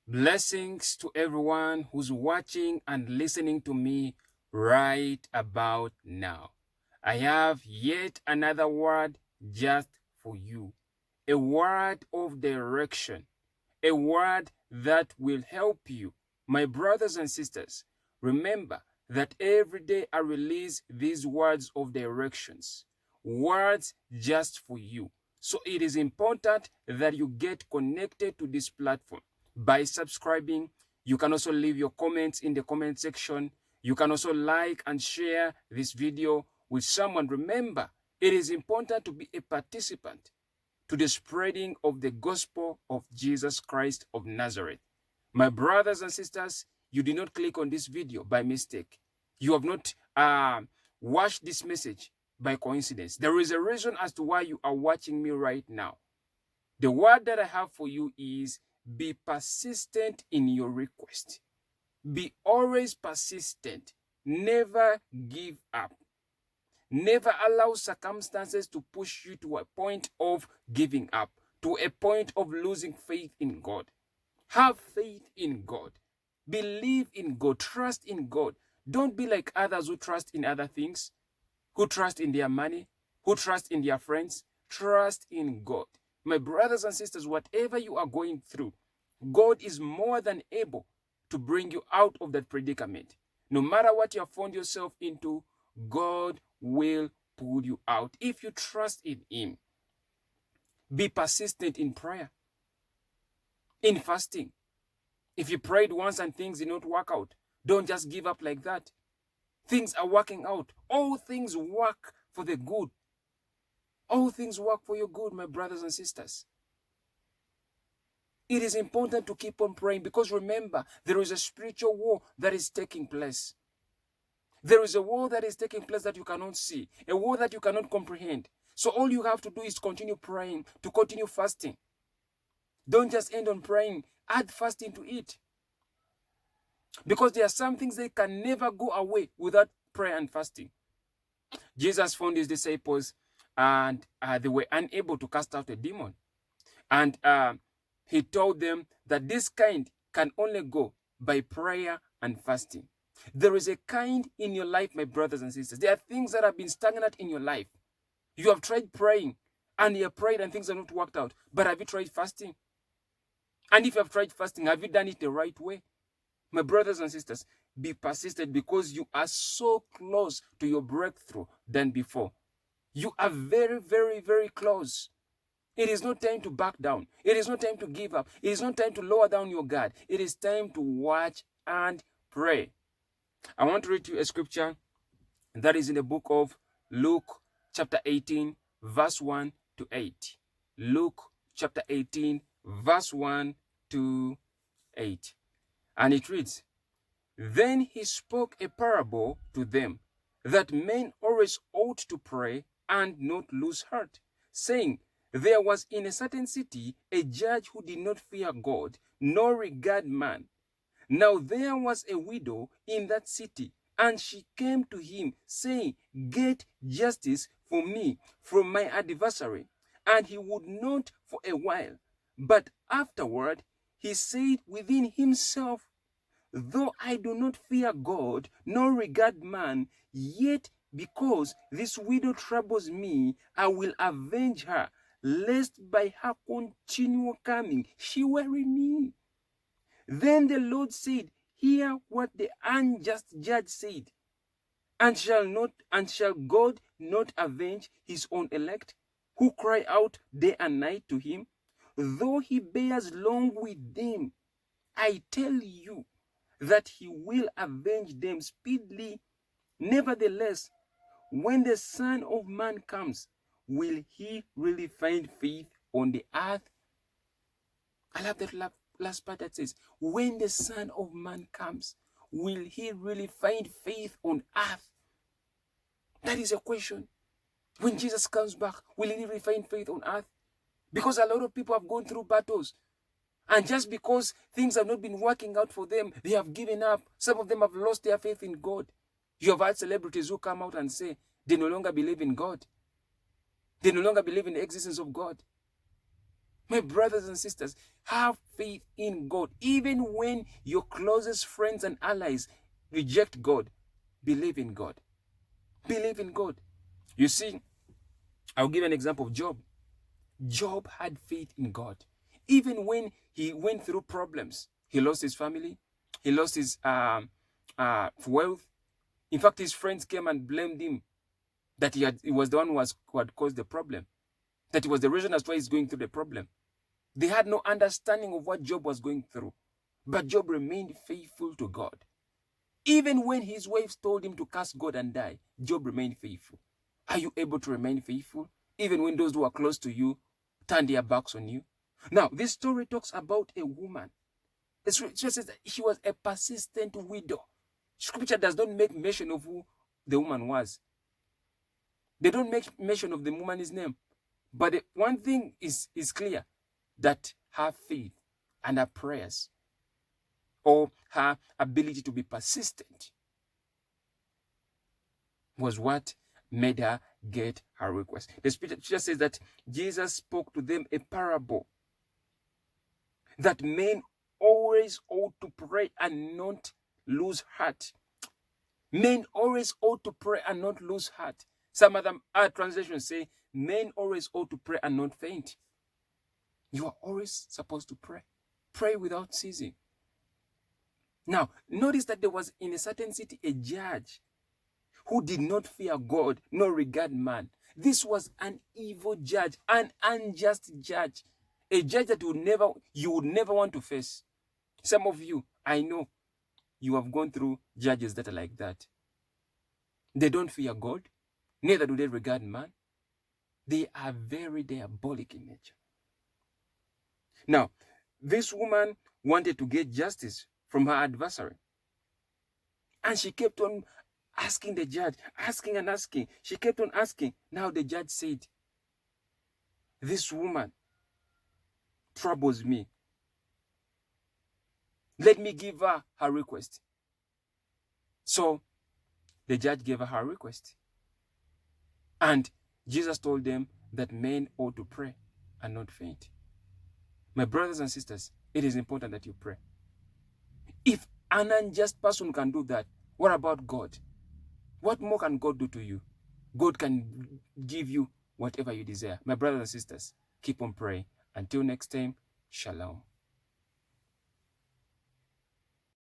Blessings to everyone who's watching and listening to me right about now. I have yet another word just for you. A word of direction. A word that will help you. My brothers and sisters, remember that every day I release these words of directions. Words just for you. So it is important that you get connected to this platform by subscribing. You can also leave your comments in the comment section. You can also like and share this video with someone. Remember, it is important to be a participant to the spreading of the gospel of Jesus Christ of Nazareth. My brothers and sisters, you did not click on this video by mistake. You have not watched this message by coincidence. There is a reason as to why you are watching me right now. The word that I have for you is be persistent in your request. Be always persistent. Never give up. Never allow circumstances to push you to a point of giving up, to a point of losing faith in God. Have faith in God. Believe in God. Trust in God. Don't be like others who trust in other things, who trust in their money, who trust in their friends. Trust in God. My brothers and sisters, whatever you are going through, God is more than able to bring you out of that predicament. No matter what you have found yourself into, God will pull you out if you trust in Him. Be persistent in prayer, in fasting. If you prayed once and things did not work out, don't just give up like that. Things are working out. All things work for the good. All things work for your good, my brothers and sisters. It is important to keep on praying because remember, there is a spiritual war that is taking place. There is a war that is taking place that you cannot see, a war that you cannot comprehend. So all you have to do is continue praying, to continue fasting. Don't just end on praying, add fasting to it. Because there are some things that can never go away without prayer and fasting. Jesus found his disciples and they were unable to cast out a demon. And he told them that this kind can only go by prayer and fasting. There is a kind in your life, my brothers and sisters. There are things that have been stagnant in your life. You have tried praying and you have prayed and things have not worked out. But have you tried fasting? And if you have tried fasting, have you done it the right way? My brothers and sisters, be persistent because you are so close to your breakthrough than before. You are very, very, very close. It is not time to back down. It is not time to give up. It is not time to lower down your guard. It is time to watch and pray. I want to read to you a scripture that is in the book of Luke chapter 18, verse 1 to 8. Luke chapter 18, verse 1 to 8. And it reads, Then he spoke a parable to them, that men always ought to pray and not lose heart, saying, There was in a certain city a judge who did not fear God, nor regard man. Now there was a widow in that city, and she came to him, saying, Get justice for me from my adversary. And he would not for a while. But afterward he said within himself, Though I do not fear God, nor regard man, yet because this widow troubles me, I will avenge her, lest by her continual coming she weary me. Then the Lord said, Hear what the unjust judge said. And shall God not avenge his own elect, who cry out day and night to him? Though he bears long with them, I tell you that he will avenge them speedily. Nevertheless, when the Son of Man comes, will he really find faith on the earth? I love that last part that says, when the Son of Man comes, will he really find faith on earth? That is a question. When Jesus comes back, will he really find faith on earth? Because a lot of people have gone through battles. And just because things have not been working out for them, they have given up. Some of them have lost their faith in God. You have had celebrities who come out and say they no longer believe in God. They no longer believe in the existence of God. My brothers and sisters, have faith in God. Even when your closest friends and allies reject God, believe in God. Believe in God. You see, I'll give an example of Job. Job had faith in God. Even when he went through problems, he lost his family, he lost his wealth. In fact, his friends came and blamed him that he was the one who had caused the problem, that he was the reason as to why he's going through the problem. They had no understanding of what Job was going through. But Job remained faithful to God. Even when his wives told him to curse God and die, Job remained faithful. Are you able to remain faithful even when those who are close to you turn their backs on you? Now, this story talks about a woman. The scripture says that she was a persistent widow. Scripture does not make mention of who the woman was. They don't make mention of the woman's name. But one thing is clear, that her faith and her prayers, or her ability to be persistent, was what made her get her request. The scripture says that Jesus spoke to them a parable that men always ought to pray and not lose heart. Men always ought to pray and not lose heart. Some other translations say men always ought to pray and not faint. You are always supposed to pray. Pray without ceasing. Now, notice that there was in a certain city a judge who did not fear God nor regard man. This was an evil judge, an unjust judge, a judge that you would never want to face. Some of you, I know, you have gone through judges that are like that. They don't fear God, neither do they regard man. They are very diabolic in nature. Now, this woman wanted to get justice from her adversary. And she kept on asking the judge, asking and asking. She kept on asking. Now the judge said, this woman troubles me. Let me give her her request. So the judge gave her her request. And Jesus told them that men ought to pray and not faint. My brothers and sisters, it is important that you pray. If an unjust person can do that, what about God? What more can God do to you? God can give you whatever you desire. My brothers and sisters, keep on praying. Until next time, shalom.